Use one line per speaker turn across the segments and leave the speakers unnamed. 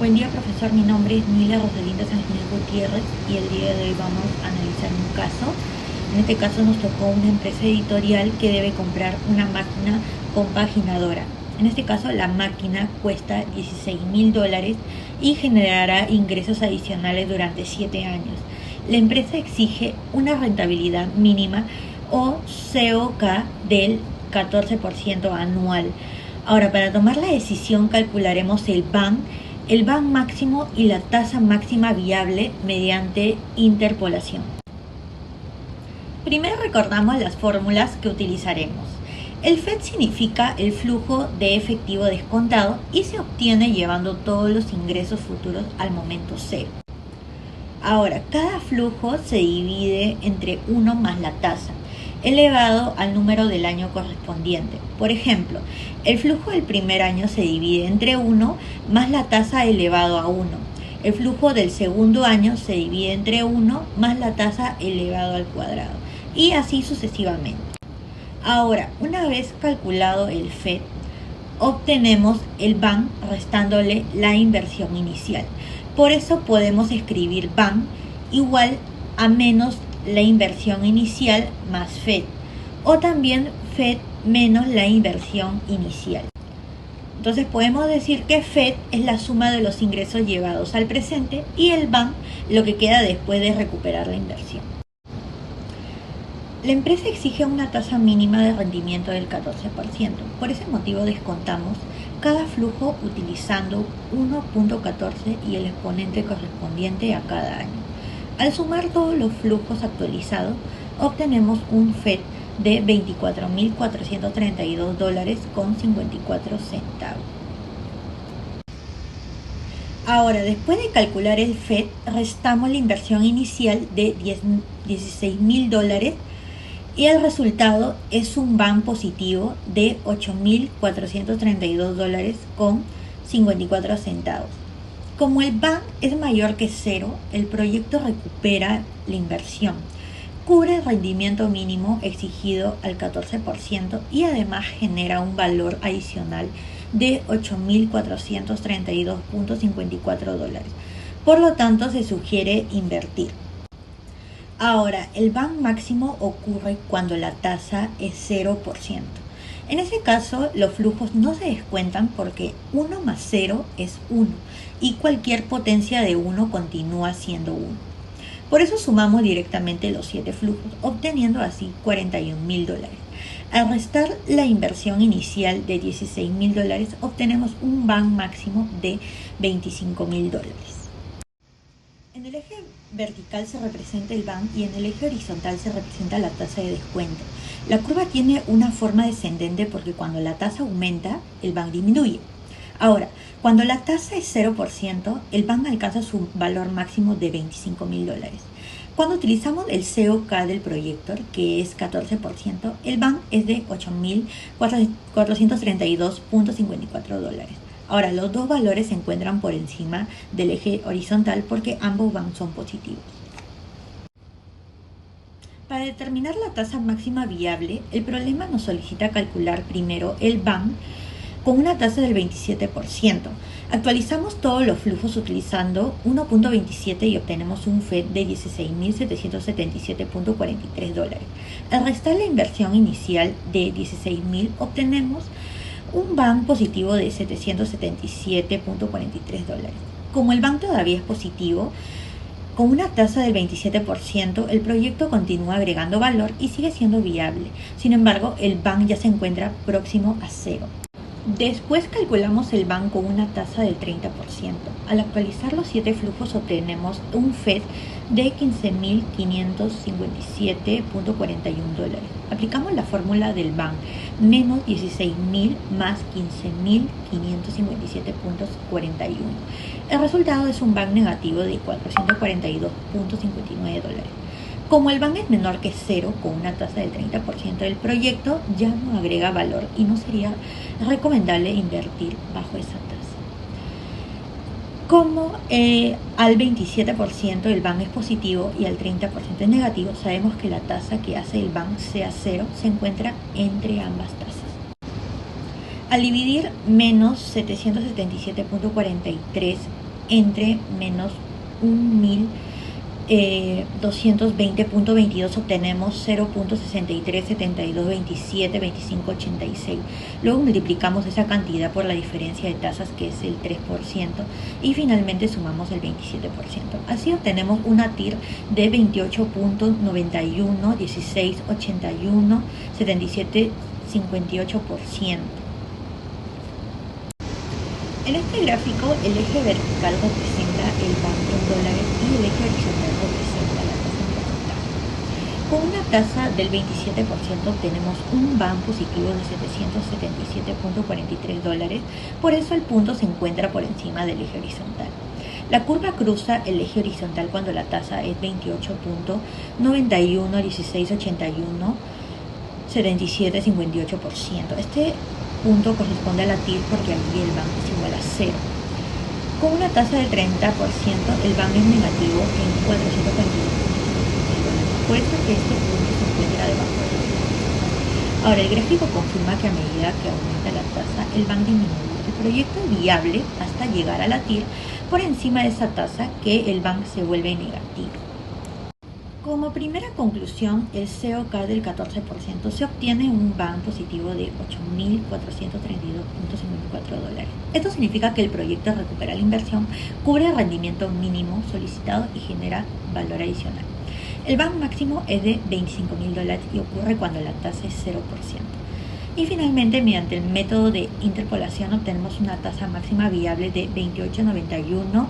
Buen día, profesor. Mi nombre es Nila Rosalinda Sánchez Gutiérrez y el día de hoy vamos a analizar un caso. En este caso nos tocó una empresa editorial que debe comprar una máquina compaginadora. En este caso la máquina cuesta $16.000 y generará ingresos adicionales durante 7 años. La empresa exige una rentabilidad mínima o COK del 14% anual. Ahora, para tomar la decisión calcularemos el BAN máximo y la tasa máxima viable mediante interpolación. Primero recordamos las fórmulas que utilizaremos. El FED significa el flujo de efectivo descontado y se obtiene llevando todos los ingresos futuros al momento cero. Ahora, cada flujo se divide entre 1 más la tasa, elevado al número del año correspondiente. Por ejemplo, el flujo del primer año se divide entre 1 más la tasa elevado a 1. El flujo del segundo año se divide entre 1 más la tasa elevado al cuadrado. Y así sucesivamente. Ahora, una vez calculado el FED, obtenemos el BAN restándole la inversión inicial. Por eso podemos escribir BAN igual a menos la inversión inicial más FED, o también FED menos la inversión inicial. Entonces podemos decir que FED es la suma de los ingresos llevados al presente y el BAN lo que queda después de recuperar la inversión. La empresa exige una tasa mínima de rendimiento del 14%. Por ese motivo descontamos cada flujo utilizando 1.14 y el exponente correspondiente a cada año. Al sumar todos los flujos actualizados, obtenemos un FED de $24.432,54. Ahora, después de calcular el FED, restamos la inversión inicial de $16.000 y el resultado es un BAN positivo de $8.432,54. Como el BAN es mayor que cero, el proyecto recupera la inversión, cubre el rendimiento mínimo exigido al 14% y además genera un valor adicional de $8.432,54. Por lo tanto, se sugiere invertir. Ahora, el BAN máximo ocurre cuando la tasa es 0%. En ese caso, los flujos no se descuentan porque 1 más 0 es 1 y cualquier potencia de 1 continúa siendo 1. Por eso sumamos directamente los 7 flujos, obteniendo así $41.000. Al restar la inversión inicial de $16.000, obtenemos un BAN máximo de $25.000. En el eje vertical se representa el BAN y en el eje horizontal se representa la tasa de descuento. La curva tiene una forma descendente porque cuando la tasa aumenta, el BAN disminuye. Ahora, cuando la tasa es 0%, el BAN alcanza su valor máximo de $25.000. Cuando utilizamos el COK del proyecto, que es 14%, el BAN es de $8.432,54. Ahora, los dos valores se encuentran por encima del eje horizontal porque ambos BAN son positivos. Para determinar la tasa máxima viable, el problema nos solicita calcular primero el BAN con una tasa del 27%. Actualizamos todos los flujos utilizando 1.27 y obtenemos un FED de $16.777,43. Al restar la inversión inicial de $16.000, obtenemos un BAN positivo de $777,43. Como el BAN todavía es positivo, con una tasa del 27%, el proyecto continúa agregando valor y sigue siendo viable. Sin embargo, el BAN ya se encuentra próximo a cero. Después calculamos el BAN con una tasa del 30%. Al actualizar los 7 flujos obtenemos un FED de $15.557,41. Aplicamos la fórmula del BAN, menos $16.000 más $15.557,41. El resultado es un BAN negativo de $442,59. Como el BAN es menor que cero, con una tasa del 30%, el proyecto ya no agrega valor y no sería recomendable invertir bajo esa tasa. Como al 27% el BAN es positivo y al 30% es negativo, sabemos que la tasa que hace el BAN sea cero se encuentra entre ambas tasas. Al dividir menos 777,43 entre menos 1.220.22 obtenemos 0.6372272586. Luego multiplicamos esa cantidad por la diferencia de tasas, que es el 3%, y finalmente sumamos el 27%. Así obtenemos una TIR de 28.91, 16.81, 77.58%. En este gráfico, el eje vertical representa el BAM en dólares y el eje horizontal representa la tasa en porcentaje. Con una tasa del 27% tenemos un BAM positivo de 777.43 dólares, por eso el punto se encuentra por encima del eje horizontal. La curva cruza el eje horizontal cuando la tasa es 28.91, 16.81, 77.58%. Este punto corresponde a la TIR porque aquí el BAM es igual a 0. Con una tasa del 30%, el BAM es negativo en 442.56 dólares. Por eso que este punto se encuentra debajo de la TIR. Ahora, el gráfico confirma que a medida que aumenta la tasa, el BAM disminuye. El proyecto es viable hasta llegar a la TIR por encima de esa tasa, que el BAM se vuelve negativo. Como primera conclusión, el COK del 14% se obtiene un BAM positivo de 8.432.54 dólares. Esto significa que el proyecto recupera la inversión, cubre el rendimiento mínimo solicitado y genera valor adicional. El BAM máximo es de 25.000 dólares y ocurre cuando la tasa es 0%. Y finalmente, mediante el método de interpolación, obtenemos una tasa máxima viable de 28.91,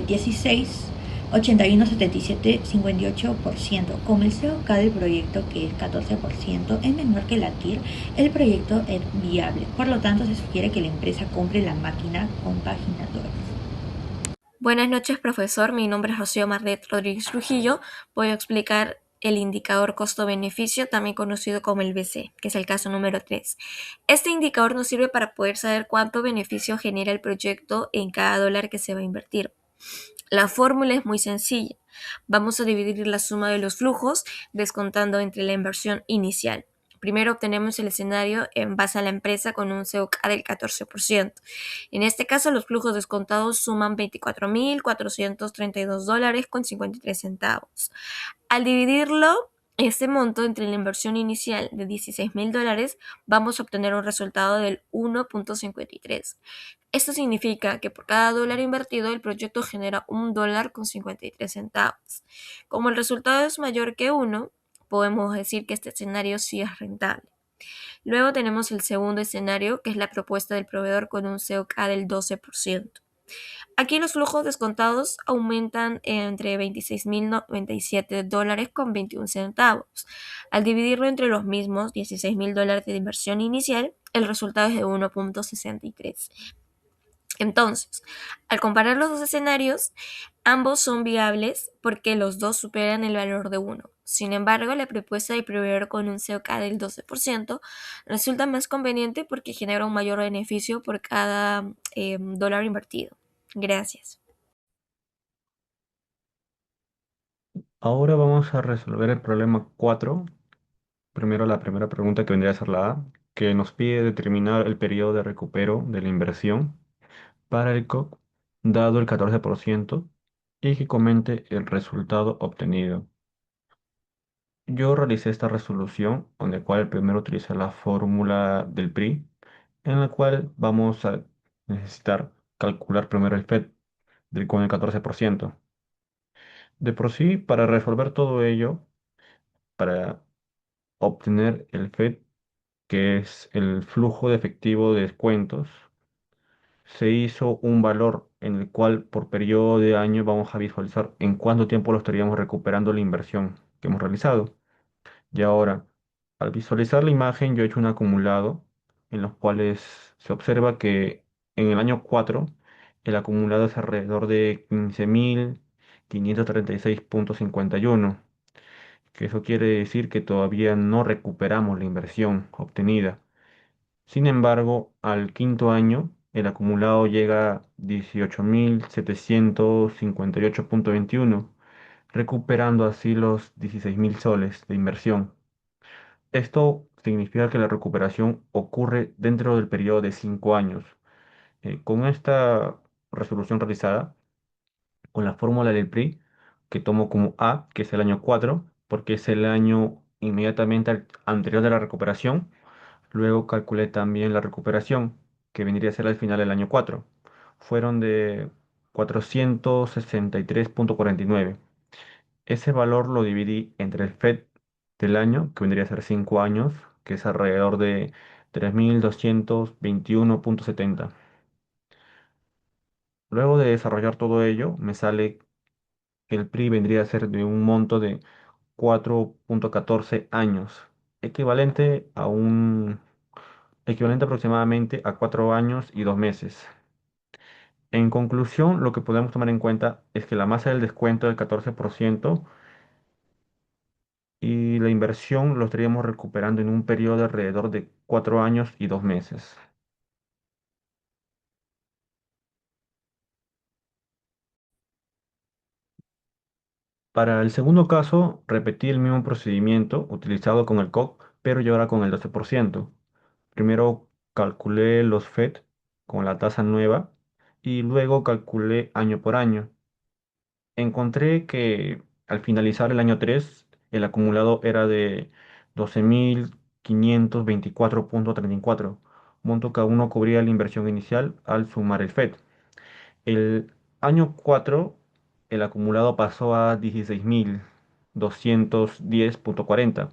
16, 81.77.58%. Como el COK del proyecto, que es 14%, es menor que la TIR, el proyecto es viable. Por lo tanto, se sugiere que la empresa compre la máquina compaginadora.
Buenas noches, profesor. Mi nombre es Rocío Marlet Rodríguez Trujillo. Voy a explicar el indicador costo-beneficio, también conocido como el BC, que es el caso número 3. Este indicador nos sirve para poder saber cuánto beneficio genera el proyecto en cada dólar que se va a invertir. La fórmula es muy sencilla. Vamos a dividir la suma de los flujos descontando entre la inversión inicial. Primero obtenemos el escenario en base a la empresa con un COK del 14%. En este caso, los flujos descontados suman 24.432 dólares con 53 centavos. Al dividirlo, este monto entre la inversión inicial de 16.000 dólares, vamos a obtener un resultado del 1.53. Esto significa que por cada dólar invertido, el proyecto genera $1 con 53 centavos. Como el resultado es mayor que 1, podemos decir que este escenario sí es rentable. Luego tenemos el segundo escenario, que es la propuesta del proveedor con un COK del 12%. Aquí los flujos descontados aumentan entre 26.097 dólares con 21 centavos. Al dividirlo entre los mismos 16.000 dólares de inversión inicial, el resultado es de 1.63. Entonces, al comparar los dos escenarios, ambos son viables porque los dos superan el valor de 1. Sin embargo, la propuesta del proveedor con un COK del 12% resulta más conveniente porque genera un mayor beneficio por cada dólar invertido. Gracias.
Ahora vamos a resolver el problema 4. Primero la primera pregunta, que vendría a ser la A, que nos pide determinar el periodo de recupero de la inversión para el COC, dado el 14%, y que comente el resultado obtenido. Yo realicé esta resolución, en la cual primero utilicé la fórmula del PRI, en la cual vamos a necesitar calcular primero el FED con el 14%. De por sí, para resolver todo ello, para obtener el FED, que es el flujo de efectivo de descuentos, se hizo un valor en el cual por periodo de año vamos a visualizar en cuánto tiempo lo estaríamos recuperando la inversión que hemos realizado. Y ahora, al visualizar la imagen, yo he hecho un acumulado en los cuales se observa que en el año 4 el acumulado es alrededor de 15.536.51, que eso quiere decir que todavía no recuperamos la inversión obtenida. Sin embargo, al quinto año, el acumulado llega a 18.758.21, recuperando así los 16.000 soles de inversión. Esto significa que la recuperación ocurre dentro del periodo de 5 años. Con esta resolución realizada con la fórmula del PRI, que tomo como A, que es el año 4 porque es el año inmediatamente anterior de la recuperación. Luego calculé también la recuperación, que vendría a ser al final del año 4. Fueron de 463,49. Ese valor lo dividí entre el FED del año, que vendría a ser 5 años, que es alrededor de 3.221,70. Luego de desarrollar todo ello, me sale que el PRI vendría a ser de un monto de 4,14 años, equivalente a equivalente aproximadamente a 4 años y 2 meses. En conclusión, lo que podemos tomar en cuenta es que la masa del descuento del 14% y la inversión lo estaríamos recuperando en un periodo de alrededor de 4 años y 2 meses. Para el segundo caso, repetí el mismo procedimiento utilizado con el COC, pero yo ahora con el 12%. Primero calculé los FED con la tasa nueva y luego calculé año por año. Encontré que al finalizar el año 3 el acumulado era de 12.524,34, monto que aún no cubría la inversión inicial al sumar el FED. El año 4 el acumulado pasó a 16.210,40,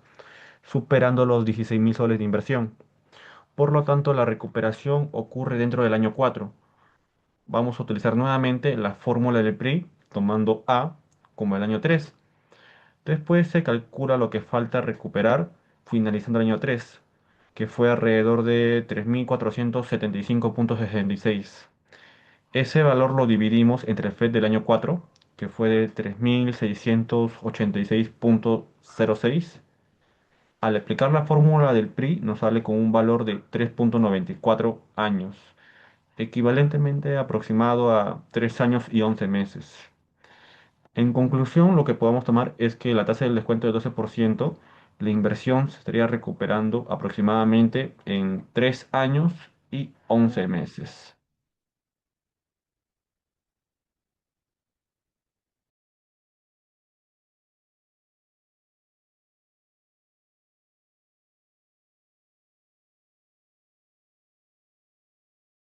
superando los 16.000 soles de inversión. Por lo tanto, la recuperación ocurre dentro del año 4. Vamos a utilizar nuevamente la fórmula del PRI, tomando A como el año 3. Después se calcula lo que falta recuperar finalizando el año 3, que fue alrededor de 3.475,66. Ese valor lo dividimos entre el FED del año 4, que fue de 3.686,06. Al explicar la fórmula del PRI nos sale con un valor de 3,94 años, equivalentemente aproximado a 3 años y 11 meses. En conclusión, lo que podemos tomar es que la tasa del descuento de 12%, la inversión se estaría recuperando aproximadamente en 3 años y 11 meses.